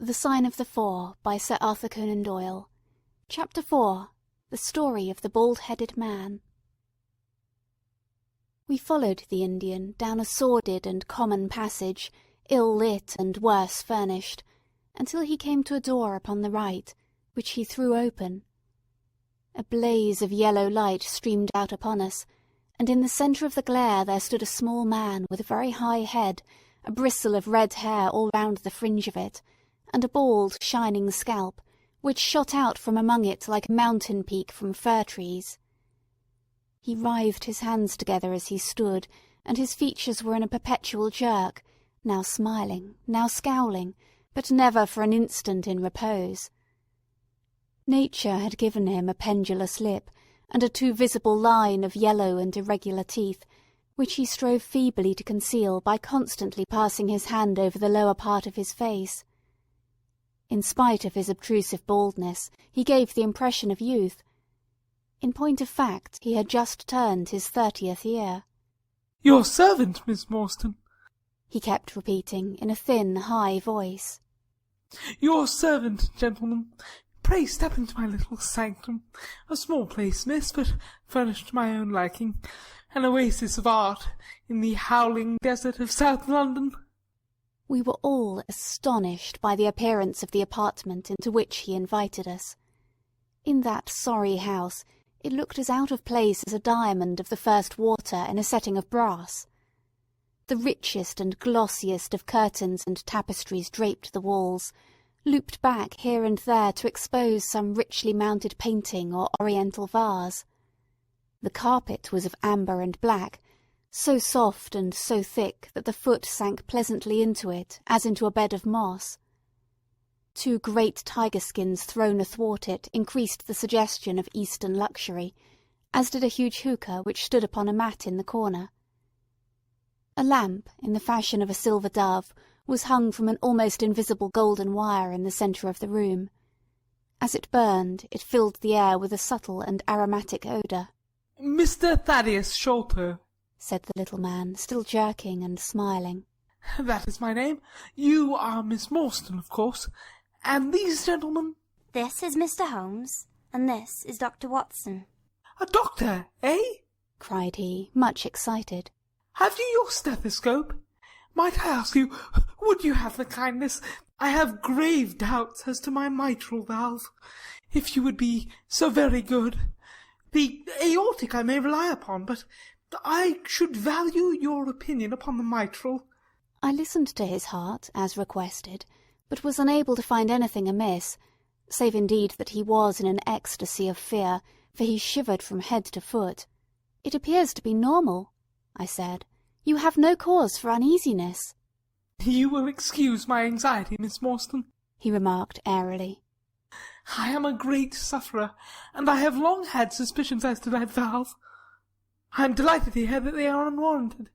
The Sign of the Four by Sir Arthur Conan Doyle. Chapter 4. The Story of the Bald-Headed Man. We followed the Indian down a sordid and common passage, ill-lit and worse furnished, until he came to a door upon the right, which he threw open. A blaze of yellow light streamed out upon us, and in the centre of the glare there stood a small man with a very high head, a bristle of red hair all round the fringe of it, and a bald, shining scalp, which shot out from among it like a mountain peak from fir trees. He writhed his hands together as he stood, and his features were in a perpetual jerk, now smiling, now scowling, but never for an instant in repose. Nature had given him a pendulous lip, and a too visible line of yellow and irregular teeth, which he strove feebly to conceal by constantly passing his hand over the lower part of his face. In spite of his obtrusive baldness, he gave the impression of youth. In point of fact, he had just turned his 30th year. "Your servant, Miss Morstan," he kept repeating in a thin, high voice. "Your servant, gentlemen. Pray step into my little sanctum. A small place, miss, but furnished to my own liking. An oasis of art in the howling desert of South London." We were all astonished by the appearance of the apartment into which he invited us. In that sorry house it looked as out of place as a diamond of the first water in a setting of brass. The richest and glossiest of curtains and tapestries draped the walls, looped back here and there to expose some richly mounted painting or oriental vase. The carpet was of amber and black, so soft and so thick that the foot sank pleasantly into it as into a bed of moss. 2 great tiger-skins thrown athwart it increased the suggestion of Eastern luxury, as did a huge hookah which stood upon a mat in the corner. A lamp, in the fashion of a silver dove, was hung from an almost invisible golden wire in the centre of the room. As it burned, it filled the air with a subtle and aromatic odour. "Mr. Thaddeus Sholto," said the little man, still jerking and smiling. "That is my name. You are Miss Morstan, of course. And these gentlemen?" "This is Mr. Holmes, and this is Dr. Watson." "A doctor, eh?" cried he, much excited. "Have you your stethoscope? Might I ask you, would you have the kindness? I have grave doubts as to my mitral valve. If you would be so very good. The aortic I may rely upon, but I should value your opinion upon the mitral." I listened to his heart, as requested, but was unable to find anything amiss, save indeed that he was in an ecstasy of fear, for he shivered from head to foot. "It appears to be normal," I said. "You have no cause for uneasiness." "You will excuse my anxiety, Miss Morstan," he remarked airily. "I am a great sufferer, and I have long had suspicions as to that valve. I am delighted to hear that they are unwarranted.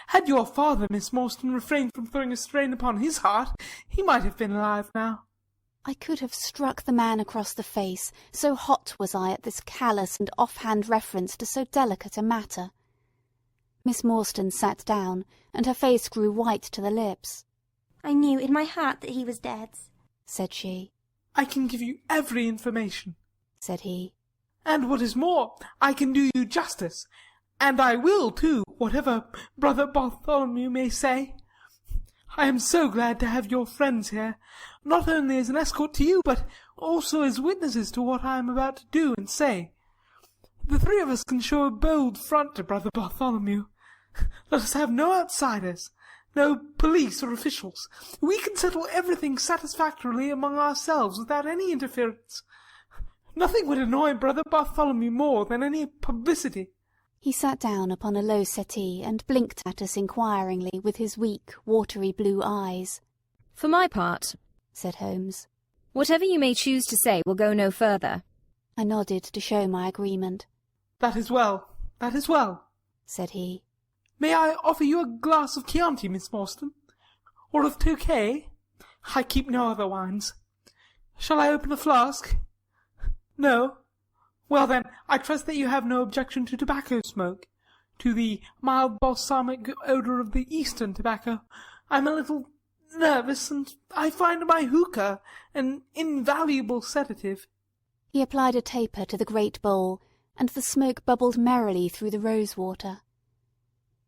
Had your father, Miss Morstan, refrained from throwing a strain upon his heart, he might have been alive now." I could have struck the man across the face, so hot was I at this callous and off-hand reference to so delicate a matter. Miss Morstan sat down, and her face grew white to the lips. "I knew in my heart that he was dead," said she. "I can give you every information," said he. "And what is more, I can do you justice. And I will, too, whatever Brother Bartholomew may say. I am so glad to have your friends here, not only as an escort to you, but also as witnesses to what I am about to do and say. The 3 of us can show a bold front to Brother Bartholomew. Let us have no outsiders, no police or officials. We can settle everything satisfactorily among ourselves without any interference. Nothing would annoy Brother Bartholomew more than any publicity." He sat down upon a low settee and blinked at us inquiringly with his weak, watery blue eyes. "For my part," said Holmes, "whatever you may choose to say will go no further." I nodded to show my agreement. "That is well, that is well," said he. "May I offer you a glass of Chianti, Miss Morstan? Or of Tokay? I keep no other wines. Shall I open a flask? No? Well, then, I trust that you have no objection to tobacco smoke, to the mild balsamic odour of the Eastern tobacco. I'm a little nervous, and I find my hookah an invaluable sedative." He applied a taper to the great bowl, and the smoke bubbled merrily through the rose-water.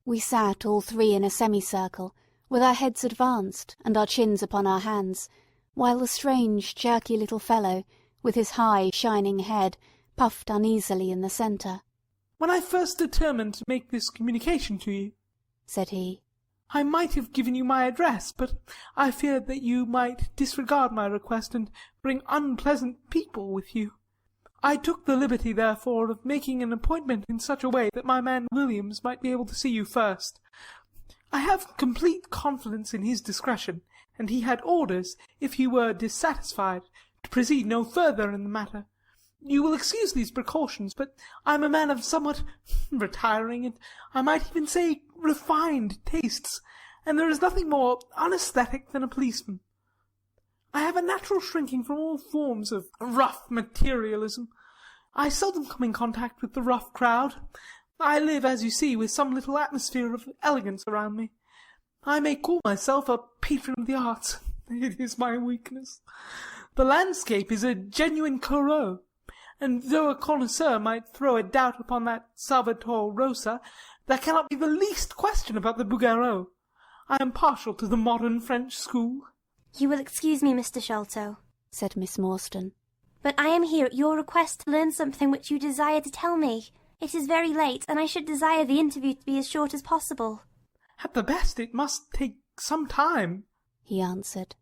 We sat all three in a semicircle, with our heads advanced and our chins upon our hands, while the strange, jerky little fellow, with his high, shining head, puffed uneasily in the centre. "When I first determined to make this communication to you," said he, "I might have given you my address, but I feared that you might disregard my request and bring unpleasant people with you. I took the liberty, therefore, of making an appointment in such a way that my man Williams might be able to see you first. I have complete confidence in his discretion, and he had orders, if he were dissatisfied, to proceed no further in the matter. You will excuse these precautions, but I am a man of somewhat retiring, and I might even say refined tastes, and there is nothing more unaesthetic than a policeman. I have a natural shrinking from all forms of rough materialism. I seldom come in contact with the rough crowd. I live, as you see, with some little atmosphere of elegance around me. I may call myself a patron of the arts. It is my weakness. The landscape is a genuine Corot, and though a connoisseur might throw a doubt upon that Salvator Rosa, there cannot be the least question about the Bouguereau. I am partial to the modern French school." You will excuse me, Mr. Sholto, said Miss Morstan, but I am here at your request to learn something which you desire to tell me. It is very late, and I should desire the interview to be as short as possible. "At the best it must take some time," he answered,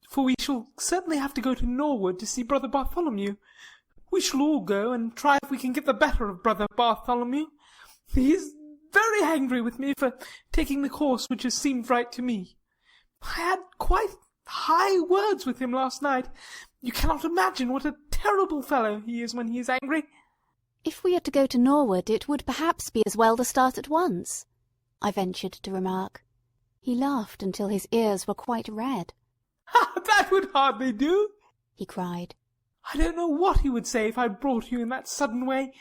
"for we shall certainly have to go to Norwood to see Brother Bartholomew. We shall all go, and try if we can get the better of Brother Bartholomew. He is very angry with me for taking the course which has seemed right to me. I had quite high words with him last night. You cannot imagine what a terrible fellow he is when he is angry." "If we are to go to Norwood, it would perhaps be as well to start at once," I ventured to remark. He laughed until his ears were quite red. "Ha! That would hardly do," he cried. "I don't know what he would say if I brought you in that sudden way,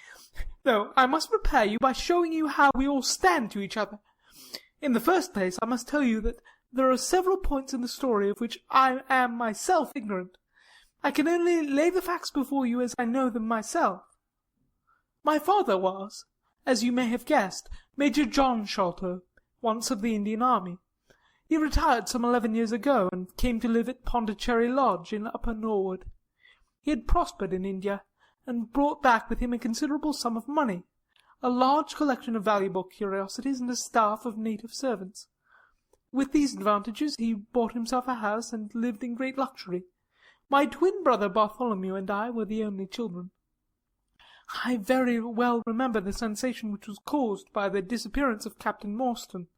though I must prepare you by showing you how we all stand to each other. In the first place, I must tell you that there are several points in the story of which I am myself ignorant. I can only lay the facts before you as I know them myself. My father was, as you may have guessed, Major John Sholto, once of the Indian Army. He retired some 11 years ago, and came to live at Pondicherry Lodge in Upper Norwood. He had prospered in India, and brought back with him a considerable sum of money, a large collection of valuable curiosities, and a staff of native servants. With these advantages he bought himself a house, and lived in great luxury. My twin brother Bartholomew and I were the only children. I very well remember the sensation which was caused by the disappearance of Captain Morstan.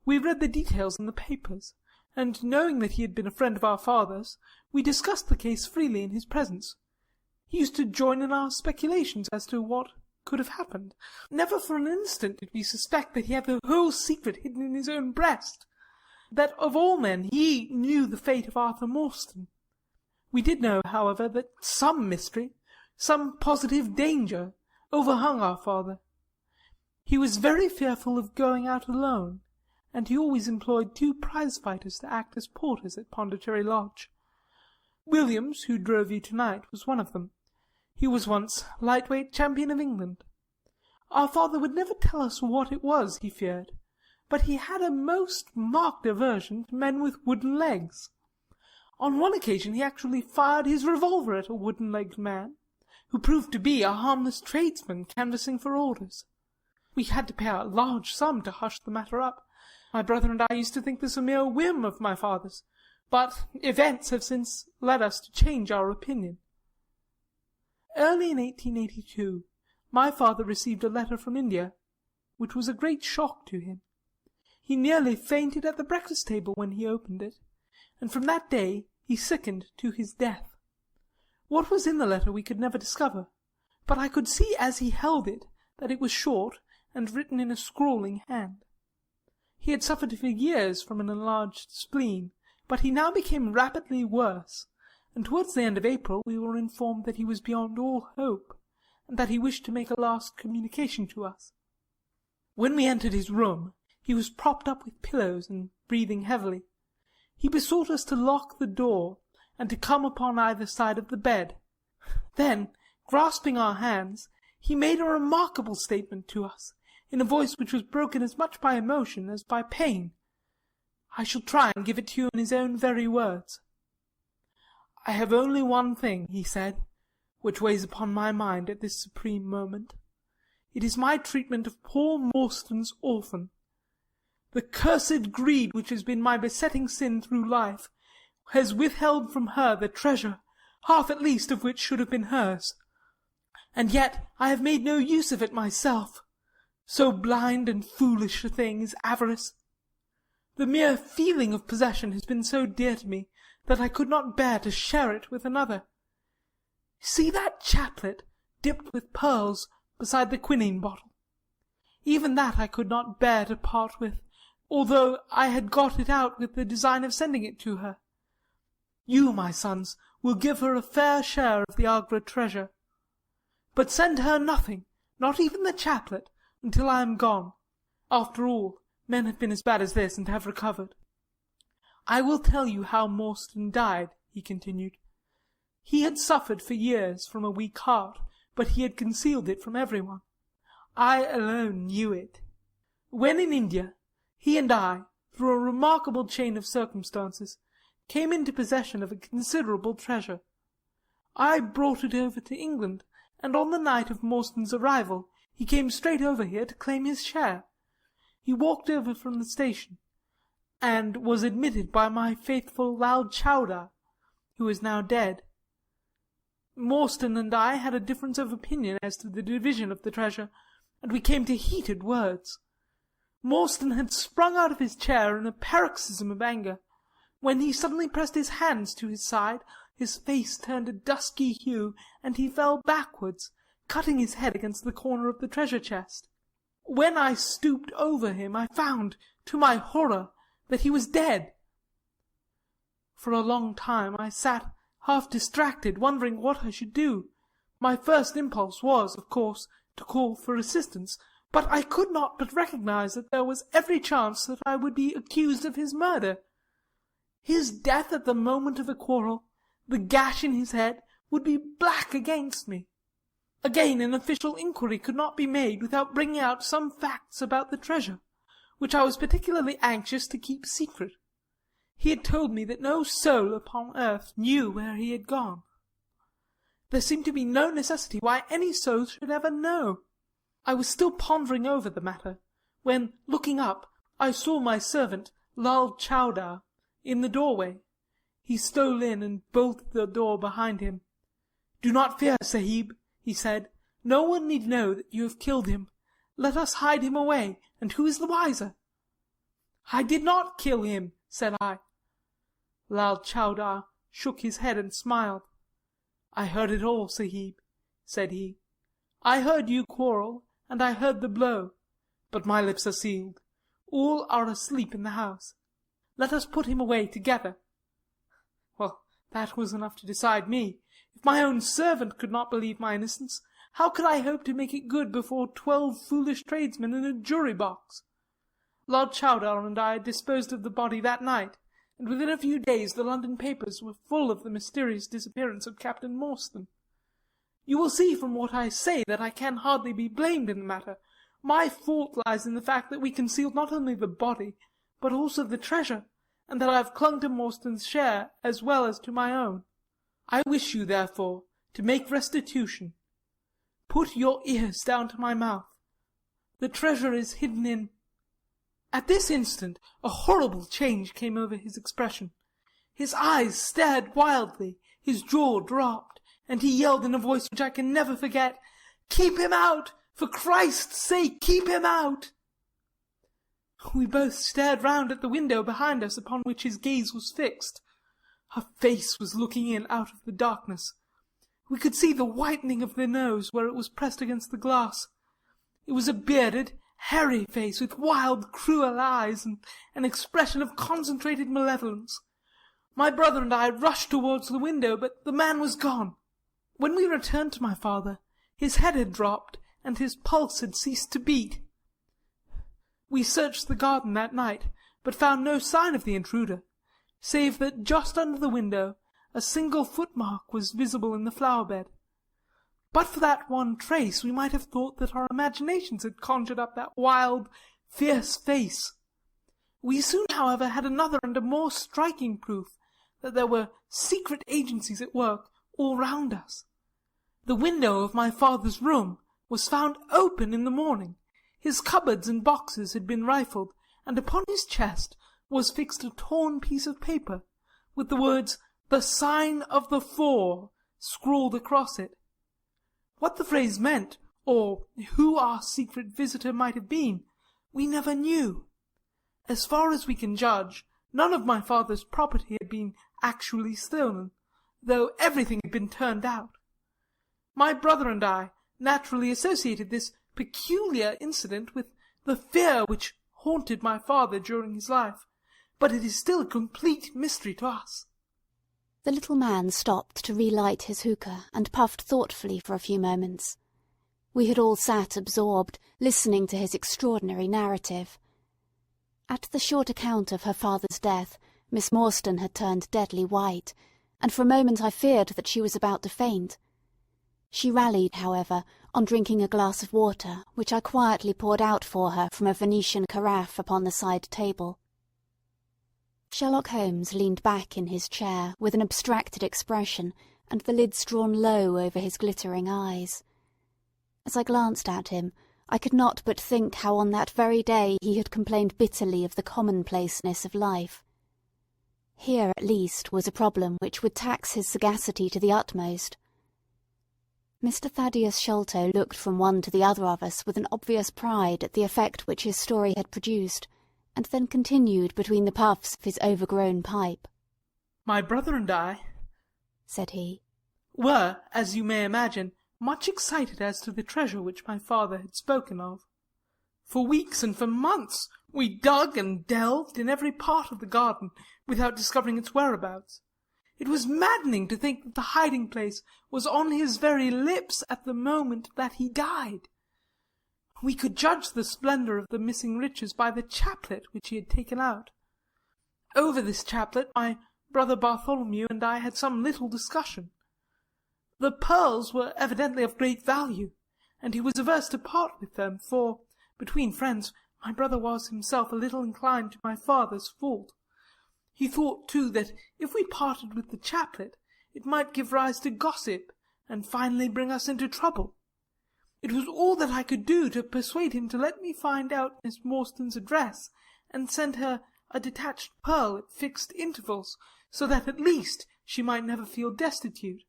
We read the details in the papers, and knowing that he had been a friend of our father's, we discussed the case freely in his presence. He used to join in our speculations as to what could have happened. Never for an instant did we suspect that he had the whole secret hidden in his own breast, that of all men he knew the fate of Arthur Morstan. We did know, however, that some mystery, some positive danger, overhung our father. He was very fearful of going out alone, and he always employed 2 prize-fighters to act as porters at Pondicherry Lodge. Williams, who drove you tonight, was one of them. He was once lightweight champion of England. Our father would never tell us what it was he feared, but he had a most marked aversion to men with wooden legs. On one occasion he actually fired his revolver at a wooden-legged man, who proved to be a harmless tradesman canvassing for orders. We had to pay a large sum to hush the matter up. My brother and I used to think this a mere whim of my father's, but events have since led us to change our opinion. Early in 1882, my father received a letter from India, which was a great shock to him. He nearly fainted at the breakfast-table when he opened it, and from that day he sickened to his death. What was in the letter we could never discover, but I could see as he held it that it was short and written in a scrawling hand. He had suffered for years from an enlarged spleen, but he now became rapidly worse, and towards the end of April we were informed that he was beyond all hope, and that he wished to make a last communication to us. When we entered his room, he was propped up with pillows and breathing heavily. he besought us to lock the door, and to come upon either side of the bed. Then, grasping our hands, he made a remarkable statement to us, in a voice which was broken as much by emotion as by pain. I shall try and give it to you in his own very words. "I have only one thing," he said, "which weighs upon my mind at this supreme moment. It is my treatment of poor Morstan's orphan. The cursed greed which has been my besetting sin through life has withheld from her the treasure, half at least of which should have been hers. And yet I have made no use of it myself. So blind and foolish a thing is avarice. The mere feeling of possession has been so dear to me that I could not bear to share it with another. See that chaplet dipped with pearls beside the quinine bottle? Even that I could not bear to part with, although I had got it out with the design of sending it to her. You, my sons, will give her a fair share of the Agra treasure. But send her nothing, not even the chaplet, until I am gone. After all, men have been as bad as this, and have recovered. I will tell you how Morstan died," he continued. "He had suffered for years from a weak heart, but he had concealed it from everyone. I alone knew it. When in India, he and I, through a remarkable chain of circumstances, came into possession of a considerable treasure. I brought it over to England, and on the night of Morstan's arrival he came straight over here to claim his share. He walked over from the station, and was admitted by my faithful Lal Chowdar, who is now dead. Morstan and I had a difference of opinion as to the division of the treasure, and we came to heated words. Morstan had sprung out of his chair in a paroxysm of anger, when he suddenly pressed his hands to his side, his face turned a dusky hue, and he fell backwards, cutting his head against the corner of the treasure chest. When I stooped over him, I found, to my horror, that he was dead. For a long time I sat half distracted, wondering what I should do. My first impulse was, of course, to call for assistance, but I could not but recognize that there was every chance that I would be accused of his murder. His death at the moment of a quarrel, the gash in his head, would be black against me. Again, an official inquiry could not be made without bringing out some facts about the treasure, which I was particularly anxious to keep secret. He had told me that no soul upon earth knew where he had gone. There seemed to be no necessity why any soul should ever know. I was still pondering over the matter, when, looking up, I saw my servant, Lal Chowdar, in the doorway. He stole in and bolted the door behind him. "Do not fear, Sahib," he said. "No one need know that you have killed him. Let us hide him away, and who is the wiser?" "I did not kill him," said I. Lal Chowdar shook his head and smiled. "I heard it all, Sahib," said he. "I heard you quarrel, and I heard the blow. But my lips are sealed. All are asleep in the house. Let us put him away together." Well, that was enough to decide me. If my own servant could not believe my innocence, how could I hope to make it good before 12 foolish tradesmen in a jury-box? Lal Chowdar and I disposed of the body that night, and within a few days the London papers were full of the mysterious disappearance of Captain Morstan. You will see from what I say that I can hardly be blamed in the matter. My fault lies in the fact that we concealed not only the body, but also the treasure, and that I have clung to Morstan's share as well as to my own. I wish you, therefore, to make restitution. Put your ears down to my mouth. The treasure is hidden in—" At this instant a horrible change came over his expression. His eyes stared wildly, his jaw dropped, and he yelled in a voice which I can never forget, "Keep him out! For Christ's sake, keep him out!" We both stared round at the window behind us upon which his gaze was fixed. Her face was looking in out of the darkness. We could see the whitening of the nose where it was pressed against the glass. It was a bearded, hairy face with wild, cruel eyes and an expression of concentrated malevolence. My brother and I rushed towards the window, but the man was gone. When we returned to my father, his head had dropped, and his pulse had ceased to beat. We searched the garden that night, but found no sign of the intruder. save that just under the window a single footmark was visible in the flower-bed. But for that one trace, we might have thought that our imaginations had conjured up that wild, fierce face. We soon, however, had another and a more striking proof that there were secret agencies at work all round us. The window of my father's room was found open in the morning. His cupboards and boxes had been rifled, and upon his chest was fixed a torn piece of paper, with the words, "The Sign of the Four," scrawled across it. What the phrase meant, or who our secret visitor might have been, we never knew. As far as we can judge, none of my father's property had been actually stolen, though everything had been turned out. My brother and I naturally associated this peculiar incident with the fear which haunted my father during his life, but it is still a complete mystery to us. The little man stopped to relight his hookah and puffed thoughtfully for a few moments. We had all sat absorbed, listening to his extraordinary narrative. At the short account of her father's death, Miss Morstan had turned deadly white, and for a moment I feared that she was about to faint. She rallied, however, on drinking a glass of water, which I quietly poured out for her from a Venetian carafe upon the side table. Sherlock Holmes leaned back in his chair with an abstracted expression and the lids drawn low over his glittering eyes. As I glanced at him, I could not but think how on that very day he had complained bitterly of the commonplaceness of life. Here, at least, was a problem which would tax his sagacity to the utmost. Mr. Thaddeus Sholto looked from one to the other of us with an obvious pride at the effect which his story had produced, and then continued between the puffs of his overgrown pipe. My brother and I, said he, were, as you may imagine, much excited as to the treasure which my father had spoken of. For weeks and for months we dug and delved in every part of the garden without discovering its whereabouts. It was maddening to think that the hiding-place was on his very lips at the moment that he died. We could judge the splendour of the missing riches by the chaplet which he had taken out. Over this chaplet my brother Bartholomew and I had some little discussion. The pearls were evidently of great value, and he was averse to part with them, for, between friends, my brother was himself a little inclined to my father's fault. He thought, too, that if we parted with the chaplet, it might give rise to gossip, and finally bring us into trouble. It was all that I could do to persuade him to let me find out Miss Morstan's address, and send her a detached pearl at fixed intervals, so that at least she might never feel destitute.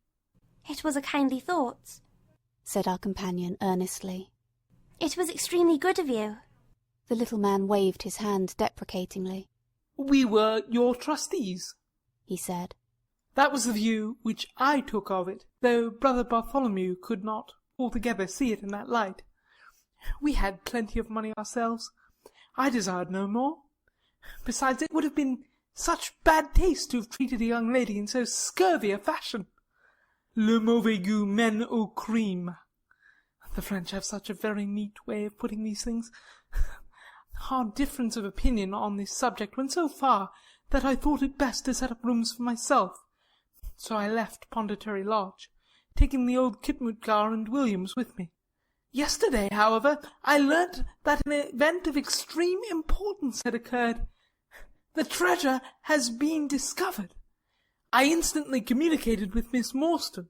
It was a kindly thought, said our companion earnestly. It was extremely good of you. The little man waved his hand deprecatingly. We were your trustees, he said. That was the view which I took of it, though brother Bartholomew could not altogether see it in that light. We had plenty of money ourselves. I desired no more. Besides, it would have been such bad taste to have treated a young lady in so scurvy a fashion. Le mauvais goût mène au crime. The French have such a very neat way of putting these things. Our difference of opinion on this subject went so far that I thought it best to set up rooms for myself. So I left Pondicherry Lodge, taking the old Kitmutgar and Williams with me. Yesterday, however, I learnt that an event of extreme importance had occurred. The treasure has been discovered. I instantly communicated with Miss Morstan,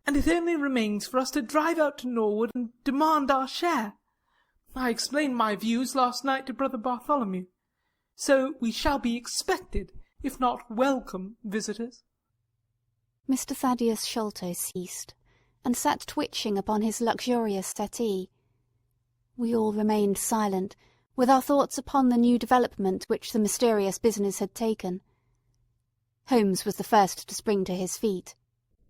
and it only remains for us to drive out to Norwood and demand our share. I explained my views last night to brother Bartholomew, so we shall be expected, if not welcome, visitors. Mr. Thaddeus Sholto ceased, and sat twitching upon his luxurious settee. We all remained silent, with our thoughts upon the new development which the mysterious business had taken. Holmes was the first to spring to his feet.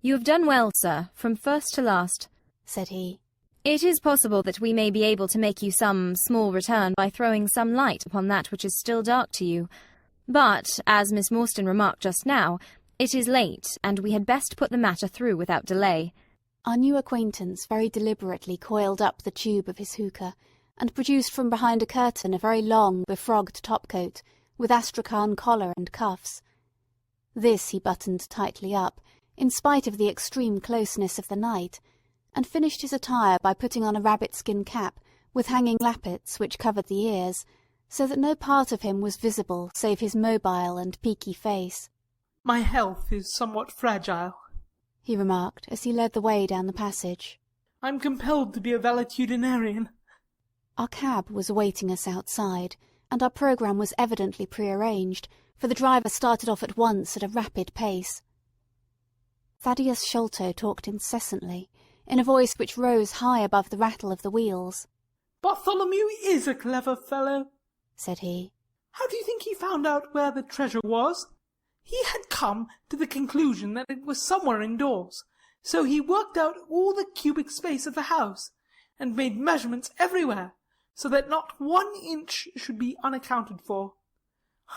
"You have done well, sir, from first to last," said he. "It is possible that we may be able to make you some small return by throwing some light upon that which is still dark to you. But, as Miss Morstan remarked just now, it is late, and we had best put the matter through without delay." Our new acquaintance very deliberately coiled up the tube of his hookah, and produced from behind a curtain a very long, befrogged topcoat, with astrakhan collar and cuffs. This he buttoned tightly up, in spite of the extreme closeness of the night, and finished his attire by putting on a rabbit-skin cap with hanging lappets which covered the ears, so that no part of him was visible save his mobile and peaky face. "My health is somewhat fragile," he remarked as he led the way down the passage. "I'm compelled to be a valetudinarian." Our cab was awaiting us outside, and our programme was evidently prearranged, for the driver started off at once at a rapid pace. Thaddeus Sholto talked incessantly, in a voice which rose high above the rattle of the wheels. "Bartholomew is a clever fellow," said he. "How do you think he found out where the treasure was? He had come to the conclusion that it was somewhere indoors, so he worked out all the cubic space of the house, and made measurements everywhere, so that not 1 inch should be unaccounted for.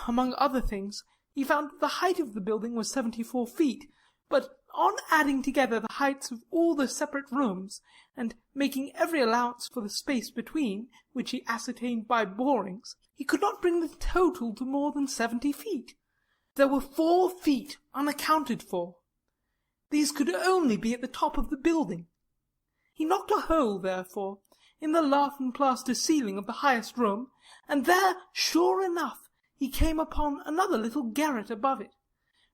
Among other things, he found that the height of the building was 74 feet, but on adding together the heights of all the separate rooms, and making every allowance for the space between, which he ascertained by borings, he could not bring the total to more than 70 feet. There were 4 feet unaccounted for. These could only be at the top of the building. He knocked a hole, therefore, in the lath and plaster ceiling of the highest room, and there, sure enough, he came upon another little garret above it,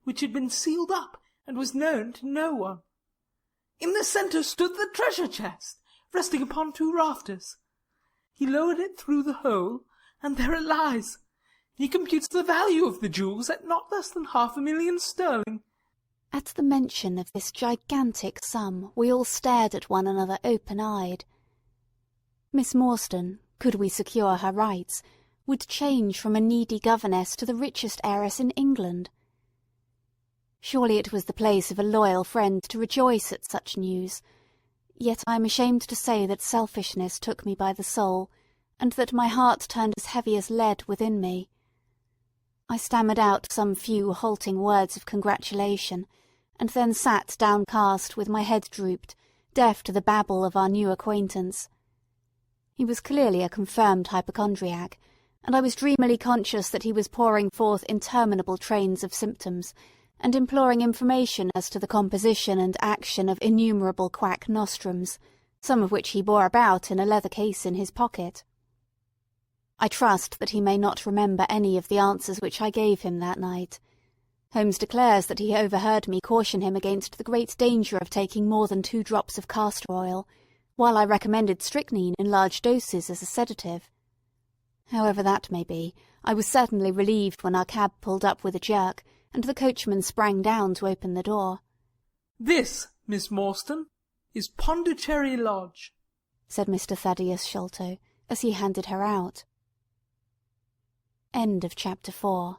which had been sealed up and was known to no one. In the centre stood the treasure chest, resting upon 2 rafters. He lowered it through the hole, and there it lies. He computes the value of the jewels at not less than 500,000 sterling. At the mention of this gigantic sum, we all stared at one another open-eyed. Miss Morstan, could we secure her rights, would change from a needy governess to the richest heiress in England. Surely it was the place of a loyal friend to rejoice at such news, yet I am ashamed to say that selfishness took me by the soul, and that my heart turned as heavy as lead within me. I stammered out some few halting words of congratulation, and then sat downcast with my head drooped, deaf to the babble of our new acquaintance. He was clearly a confirmed hypochondriac, and I was dreamily conscious that he was pouring forth interminable trains of symptoms, and imploring information as to the composition and action of innumerable quack nostrums, some of which he bore about in a leather case in his pocket. I trust that he may not remember any of the answers which I gave him that night. Holmes declares that he overheard me caution him against the great danger of taking more than 2 drops of castor oil, while I recommended strychnine in large doses as a sedative. However that may be, I was certainly relieved when our cab pulled up with a jerk, and the coachman sprang down to open the door. "This, Miss Morstan, is Pondicherry Lodge," said Mr. Thaddeus Sholto, as he handed her out. End of chapter 4.